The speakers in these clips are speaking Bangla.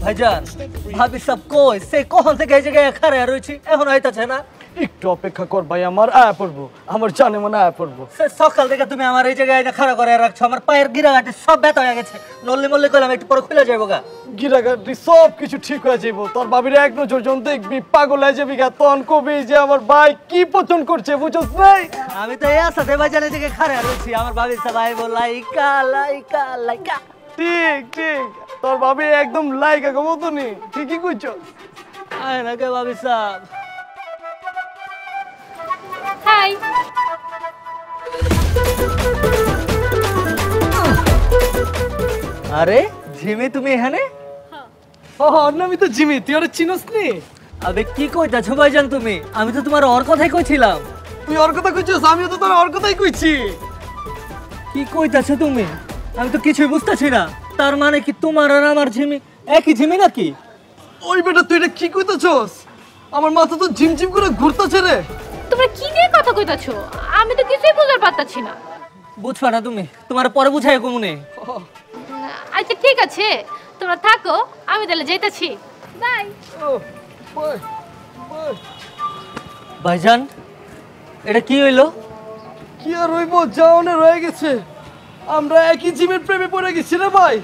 ভাইজান ভাবি সব কই সে কখন থেকে এই জায়গায় খাড়া রয়েছি এখন হইতাছে না একটু অপেক্ষা কর ভাই আমার আয়া পড়বো আমার জানে মনে আয়া পড়বো সে সকাল থেকে তুমি আমার এই জায়গায় খাড়া করে রাখছো আমার পায়ের গিরাঘাটে সব ব্যথা হয়ে গেছে নল্লি মল্লি করলাম একটু পরে খুলে যাবো গা গিরাগাড়ি সব কিছু ঠিক হয়ে যাইব তোর বাবির এক নজর জন দেখবি পাগল হয়ে যাবি গা তখন কবি যে আমার ভাই কি পছন্দ করছে বুঝছ নাই আমি তো এই আসাতে ভাইজান এই জায়গায় খাড়া রয়েছি আমার ভাবি সবাই লাইকা লাইকা লাইকা ঠিক ঠিক তোর ভাবি একদম লাইকা মতনই ঠিকই কইছো আয় না কে ভাবি সাহেব হাই আরে ঝিমি তুমি এখানে ও আমি তো জিমি তুই ওরে চিনস নি আবে কি কইতাছো ভাইজান তুমি আমি তো তোমার ওর কথাই কইছিলাম তুই ওর কথা কইছিস আমিও তো তোর ওর কথাই কইছি কি কইতাছো তুমি আমি তো কিছুই বুঝতাছি না তার মানে কি তোমার আর আমার ঝিমি একই ঝিমি নাকি ওই বেটা তুই এটা কি কইতাছস আমার মাথা তো ঝিমঝিম করে ঘুরতাছে রে তোমরা কি নিয়ে কথা কইতাছো আমি তো কিছুই বুঝতে পারতাছি না বুঝবা না তুমি তোমার পরে বুঝাই কমুনে আচ্ছা ঠিক আছে তোমরা থাকো আমি তাহলে যাইতাছি বাই ভাইজান এটা কি হইলো কি আর হইব যাওনে রয়ে গেছে আমরা একই জিমের প্রেমে পড়ে গেছি রে ভাই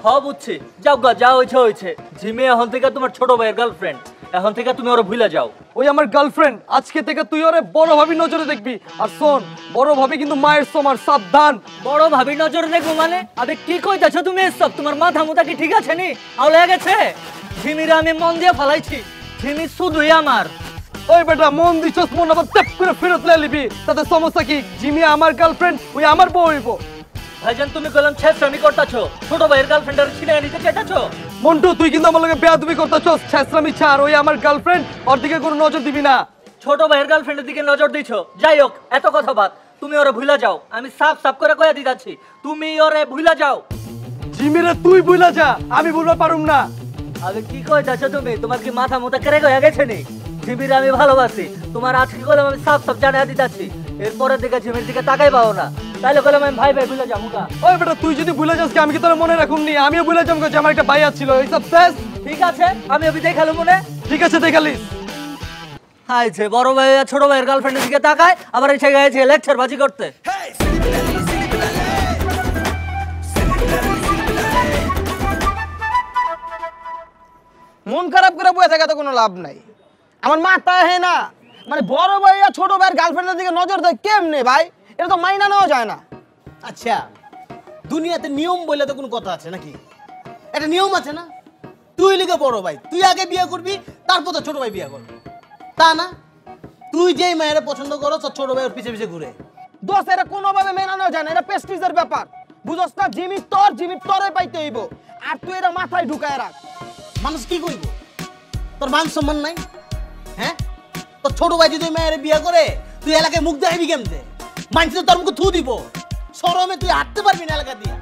হ্যাঁ বুঝছি যাও গা যা হয়েছে ঝিমি এখন থেকে তোমার ছোট ভাইয়ের গার্লফ্রেন্ড এখন থেকে তুমি ওরা ভুলে যাও ওই আমার গার্লফ্রেন্ড আজকে থেকে তুই ওরে বড় ভাবি নজরে দেখবি আর শোন বড় ভাবি কিন্তু মায়ের সমান সাবধান বড় ভাবি নজরে দেখবো মানে আবে কি কইতাছো তুমি এসব তোমার মাথা মুথা কি ঠিক আছে নি আউলে গেছে ঝিমিরে আমি মন দিয়ে ফলাইছি ঝিমি শুধুই আমার ওই বেটা মন দিছস মন আবার টপ করে ফেরত লিবি তাতে সমস্যা কি জিমি আমার গার্লফ্রেন্ড ওই আমার বউ হইব ভাইজান তুমি কলম ছেছরামি করতাছো ছোট ভাইয়ের গার্লফ্রেন্ডের ছিনে নিতে চাইতাছো মন্টু তুই কিন্তু আমার লগে বেয়াদবি করতাছস ছেছরামি ছাড় ওই আমার গার্লফ্রেন্ড ওর দিকে কোনো নজর দিবি না ছোট ভাইয়ের গার্লফ্রেন্ডের দিকে নজর দিছো যাই হোক এত কথা বাদ তুমি ওরে ভুলা যাও আমি সাফ সাফ করে কইয়া দিতাছি তুমি ওরে ভুলা যাও জিমিরে তুই ভুলা যা আমি ভুলবা পারুম না আবে কি কইতাছো তুমি তোমার কি মাথা মুথা কেড়ে গয়া গেছে নি ঝিমিরে আমি ভালোবাসি তোমার আজকে কলম আমি সাফ সাফ জানিয়ে দিতাছি এরপরের দিকে ঝিমির দিকে তাকাই পাও না তাইলে কলম আমি ভাই ভাই ভুলে যাবো মুকা ওই বেটা তুই যদি ভুলে যাস কি আমি কি তোর মনে রাখুমনি আমিও ভুলে যাবো যে আমার একটা ভাই ছিল এইসব শেষ ঠিক আছে আমি অবি দেখালো মনে ঠিক আছে দেখালিস হাইছে বড় ভাই আর ছোট ভাইয়ের গার্লফ্রেন্ডের দিকে তাকায় আবার এসে গেছে লেকচার বাজি করতে মন খারাপ করে বসে থাকা তো কোনো লাভ নাই আমার মাথা হে না মানে বড় ভাই আর ছোট ভাইয়ের গার্লফ্রেন্ডের দিকে নজর দেয় কেমনে ভাই এটা তো মাইনা নেওয়া যায় না আচ্ছা দুনিয়াতে নিয়ম বলে তো কোনো কথা আছে নাকি একটা নিয়ম আছে না তুই লিখে বড় ভাই তুই আগে বিয়ে করবি তারপর তো ছোট ভাই বিয়ে করবি তা না তুই যেই মায়ের পছন্দ করো তোর ছোট ভাই ওর পিছে পিছে ঘুরে দোষ এটা কোনোভাবে মেনে নেওয়া যায় না এটা প্রেস্টিজের ব্যাপার বুঝছ না জিমি তরে পাইতে হইব আর তুই এটা মাথায় ঢুকায় রাখ মানুষ কি করব তোর মান সম্মান নাই হ্যাঁ তোর ছোট ভাই যদি মায়ের বিয়ে করে তুই এলাকায় মুখ দেখাবি কেমতে মানুষ তো তোর মুখে থু দিব শরমে তুই হাঁটতে পারবি না এলাকা দিয়ে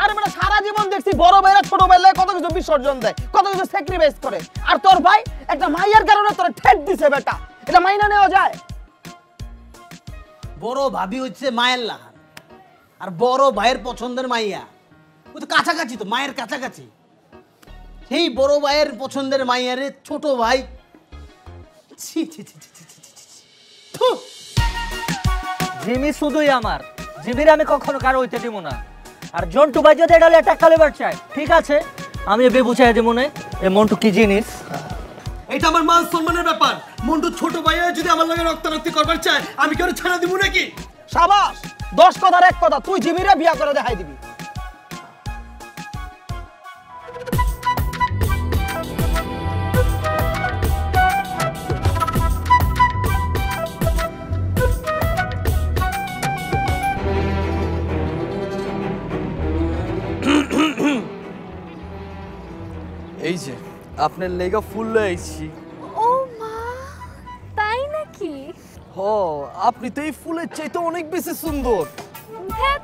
আরে মানে সারা জীবন দেখছি বড় ভাইরা ছোট ভাইরা কত কিছু বিসর্জন দেয় কত কিছু স্যাক্রিফাইস করে আর তোর ভাই একটা মাইয়ার কারণে তোর ঠেট দিছে বেটা এটা মাইনা নেওয়া যায় বড় ভাবি হচ্ছে মায়ের লাহান আর বড় ভাইয়ের পছন্দের মাইয়া ও তো কাছাকাছি তো মায়ের কাছাকাছি সেই বড় ভাইয়ের পছন্দের মাইয়ারে ছোট ভাই ছি ছি ছি ছি ছি ছি ছি। থু। জিমি শুধুই আমার জিমিরে আমি কখনো কারো হইতে দিব না আর জন্টু ভাই যদি এটা অ্যাটাক কালেবার চায় ঠিক আছে আমি এবে বুঝাই দেব মনে এ মন্টু কি জিনিস এটা আমার মান সম্মানের ব্যাপার মন্টু ছোট ভাইয়া যদি আমার লগে রক্তারক্তি করবার চায় আমি কি ওরে ছাড়া দিব নাকি সাবাস 10 কথার এক কথা তুই জিমিরে বিয়া করে দেখাই দিবি এই যে আপনার লেগা ফুল লইছি ও মা তাই নাকি হ আপনি তো এই ফুলের চাইতে অনেক বেশি সুন্দর ধ্যাৎ,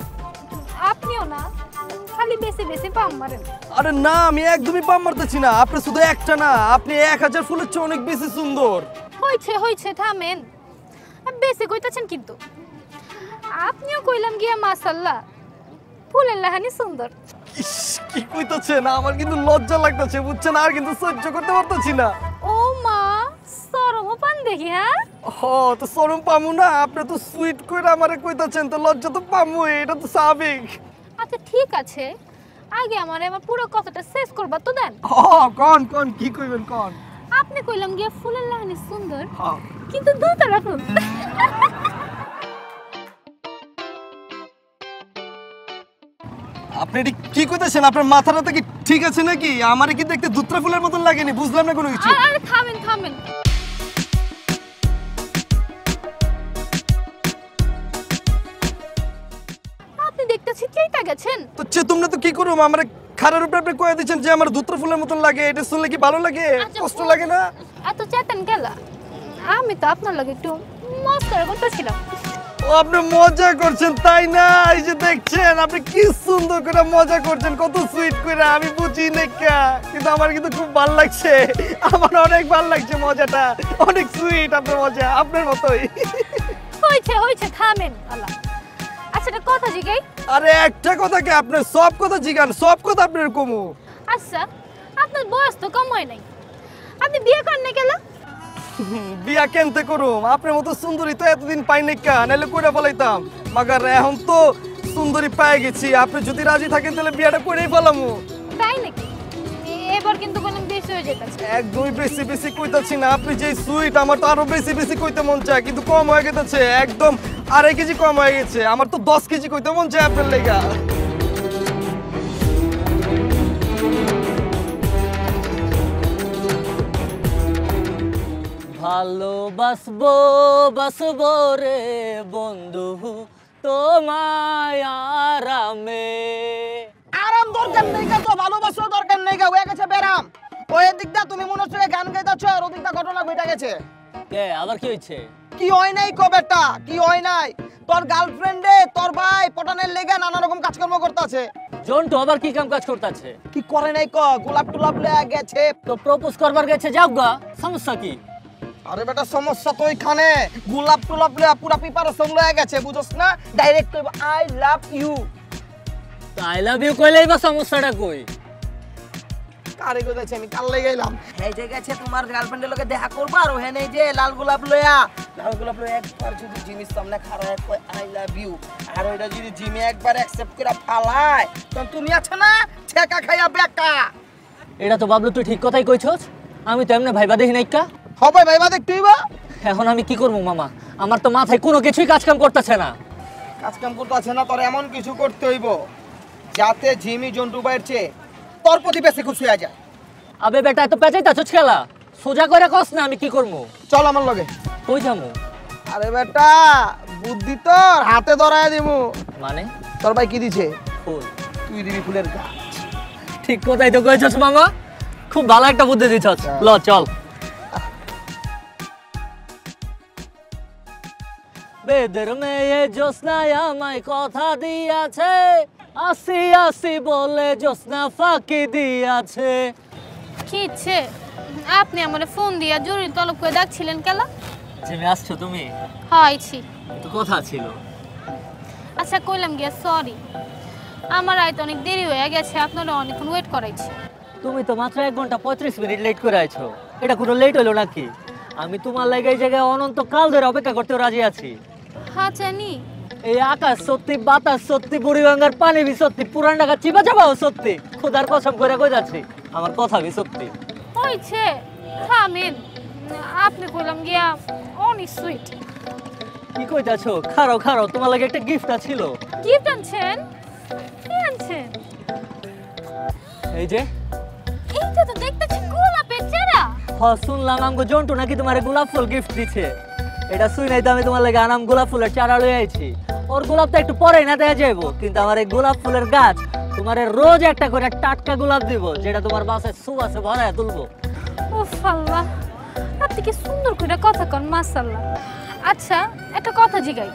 আপনিও না খালি বেশি বেশি পাম মারেন আরে না আমি একদমই পাম মারতেছি না আপনি শুধু একটা না আপনি 1000 ফুলের চেয়ে অনেক বেশি সুন্দর হইছে থামেন বেশি কইতাছেন কিন্তু আপনিও কইলাম গিয়া মাশাআল্লাহ ফুলের লাহানি সুন্দর ইস, কি কইতাছেন? আমার কিন্তু লজ্জা লাগতেছে বুঝছেন, আর কিন্তু সহ্য করতে পারতেছি না। ও মা সরম পান দেখি হ্যাঁ তো শরম পামু না? আপনি তো সুইট করে আমারে কইতাছেন, তো লজ্জা তো পামু, এটা তো স্বাভাবিক। আচ্ছা ঠিক আছে, আগে আমার পুরো কথাটা শেষ করবা তো দেন। কোন কোন কি কইবেন কোন? আপনি কইলাম গিয়া ফুলের লাহানি সুন্দর, হ্যাঁ। কিন্তু দুটা রাখুন। আপনি এটি কি কইতাছেন? আপনার মাথাটা কি ঠিক আছে নাকি? আমারে কি দেখতে দুত্রা ফুলের মতন লাগেনি, বুঝলাম না কোনো কিছু। আরে থামেন থামেন, আপনি দেখতেছি চেইতা গেছেন। তো তোমরা তো কি করুম, আমারে খারার উপরে আপনি কয়ে দিচ্ছেন যে আমার দুত্রা ফুলের মতন লাগে, এটা শুনলে কি ভালো লাগে? আচ্ছা, কষ্ট লাগে না? এত চেতেন গেলা, আমি তো আপনার লাগে একটু মস্করা করতেছিলাম। ও আপনি মজা করছেন তাই না? এই যে দেখছেন আপনি কি সুন্দর করে মজা করছেন, কত সুইট করে, আমি বুঝি না কিন্তু আমার কিন্তু খুব ভালো লাগছে, আমার অনেক ভালো লাগছে মজাটা, অনেক সুইট আপনার মজা, আপনার মতোই। হয়েছে হয়েছে থামেন আল্লাহ। আচ্ছা একটা কথা জিগাই। আরে একটা কথা কি, আপনি সব কথা জিগান, সব কথা আপনার কমু। আচ্ছা আপনার বয়স তো কম হয় নাই, আপনি বিয়ে করেন না কেন? বিয়া কেনতে করুম? আপনার মতো সুন্দরী তো এতদিন পাই নাই কা, নাহলে কইরা ফলাইতাম, মাগার এখন তো সুন্দরী পাই গেছি, আপনি যদি রাজি থাকেন তাহলে বিয়াটা করেই ফেলামু। তাই নাকি? এবার কিন্তু কোনো বেশি হয়ে যেতেছে। একদমই বেশি বেশি কইতাছি না, আপনি যে সুইট, আমার তো আরো বেশি বেশি কইতে মন চায়, কিন্তু কম হয়ে গেছে, একদম 2.5 কেজি কম হয়ে গেছে, আমার তো 10 কেজি কইতে মন চায় আপনার লেগা। ভালোবাসবো বাসবো রে বন্ধু তোমায় আরামে। আরাম দরকার নেই গা, তো ভালোবাসা দরকার নেই গা, হয়ে গেছে বেরাম। ওই দিকটা তুমি মনে হচ্ছে গান গাইতাছ, আর ওদিকটা ঘটনা ঘটে গেছে। কে আবার কি হইছে? কি হয় নাই কো বেটা, কি হয় নাই? তোর গার্লফ্রেন্ডে তোর ভাই পটানের লেগে নানা রকম কাজকর্ম করতেছে। জন্টু আবার কি কাম কাজ করতেছে? কি করে নাই কো? গোলাপ টুলাপ লয়ে গেছে। তো প্রপোজ করবার গেছে, যাও গা, সমস্যা কি? আরে বেটা সমস্যা তো ওইখানে, গোলাপ টুলাপ লয়ে পুরা প্রিপারেশন লয়ে গেছে, বুঝছস না? ডাইরেক্ট কইব I love you. I love you কইলেই বা সমস্যাটা কই? কারে কইতাছি আমি, কাল লেগে গেলাম। এই যে গেছে তোমার গার্লফ্রেন্ডের লগে দেখা করবা, আর ওখানে যে লাল গোলাপ লয়া, লাল গোলাপ লয়া একবার যদি জিমির সামনে খাড়ায় কই আই লাভ ইউ, আর ওইটা যদি জিমি একবার অ্যাকসেপ্ট করে ফালায়, তখন তুমি আছো না ছেকা খাইয়া বেকা। এটা তো বাবলু তুই ঠিক কথাই কইছস, আমি তো এমনি ভাইবা দেখি নাইকা। হবে ভাইবা দেখতেইবা। এখন আমি কি করবো মামা? আমার তো মাথায় কোনো কিছুই কাজ কাম করতেছে না। কাজ কাম করতেছে না, তোর এমন কিছু করতে হইব যাতে জিমি জন্টু ভাইয়ের চেয়ে তোর প্রতি বেশি খুশি হয়ে যায়। আবে বেটা এত পেঁচাইতাছস খেলা, সোজা করে কস না আমি কি করবো? চল আমার লগে। কই যামু? আরে বেটা বুদ্ধি তোর হাতে ধরায় দিমু। মানে তোর ভাই কি দিছে? ফুল। তুই দিবি ফুলের গাছ। ঠিক কথাই তো কইছস মামা, খুব ভালো একটা বুদ্ধি দিছস। ল চল। বেদের মেয়ে জ্যোৎস্নায় আমায় কথা দিয়াছে, আসি আসি বলে জ্যোৎস্না ফাঁকি দিয়াছে। কি ইচ্ছে? আপনি আমার ফোন দিয়া জরুরি তলব করে ডাকছিলেন কেন? জিমে আসছো তুমি? হয়েছি। তো কথা ছিল। আচ্ছা কইলাম গিয়া সরি, আমার আইতে অনেক দেরি হয়ে গেছে, আপনারা অনেকক্ষণ ওয়েট করাইছি। তুমি তো মাত্র 1 ঘন্টা 35 মিনিট লেট করে আইছো, এটা কোনো লেট হলো নাকি? আমি তোমার লাগে এই জায়গায় অনন্ত কাল ধরে অপেক্ষা করতে রাজি আছি। হ্যাঁ জানি। এই আকাশ সত্যি, বাতাস সত্যি, বুড়িগঙ্গার পানি বি সত্যি, পুরান ঢাকা চিপা চাপাও সত্যি, খোদার কসম করে কই যাচ্ছি, আমার কথা বি সত্যি। হয়েছে থামেন, আপনি কইলাম গিয়া অনেক সুইট। কি কইতাছো? খারো খারো, তোমার লাগে একটা গিফট ছিল। গিফট আনছেন? কি আনছেন? এই যে এইটা তো দেখতেছি গোলাপের চারা। শুনলাম আমগো জন্টু নাকি তোমার গোলাপ ফুল গিফট দিছে, এটা শুই নাই তো আমি তোমার লাগে আনাম গোলাপ ফুলের চারা লয়ে আইছি। ওর গোলাপটা একটু পরেই না দেয়া যাইবো, কিন্তু আমার এই গোলাপ ফুলের গাছ তোমারে রোজ একটা করে টাটকা গোলাপ দিব, যেটা তোমার বাসায় সুবাসে ভরায় তুলবো। উফ আল্লাহ, আপনি কি সুন্দর করে কথা কন, মাশাআল্লাহ। আচ্ছা একটা কথা জিগাই,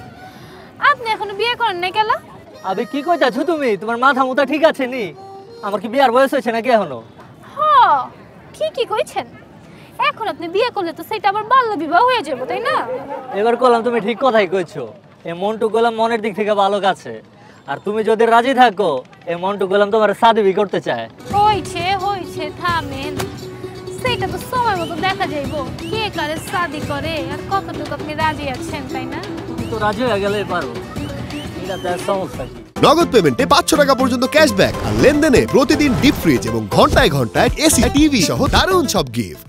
আপনি এখনো বিয়ে করেন নাই কেন? আবে কি কইতাছো তুমি? তোমার মাথা মুথা ঠিক আছে নি? আমার কি বিয়ার বয়স হয়েছে নাকি এখনো? হ্যাঁ ঠিকই কইছেন, এখন আপনি বিয়ে করলে তো সেটা আবার বাল্য বিবাহ হয়ে যাবে, তাই না? এবার কলাম তুমি ঠিক কথাই কইছো, এই মন্টু গোলাম মনের দিক থেকে ভালো আছে, আর তুমি যদি রাজি থাকো এই মন্টু গোলাম তোমার শাদি বি করতে চায়। হইছে থামেন, সেটা তো সময় মতো দেখা যাইবো কে কারে শাদি করে আর কতটুকু আপনি রাজি আছেন, তাই না? তুমি তো রাজি হয়ে গেলেই পারো, এটা তো আর সমস্যা কি। নগদ পেমেন্টে 500 টাকা পর্যন্ত ক্যাশব্যাক আর লেনদেনে প্রতিদিন ডিপ ফ্রিজ এবং ঘন্টায় ঘন্টায় এসি টিভি সহ দারুণ সব গিফট।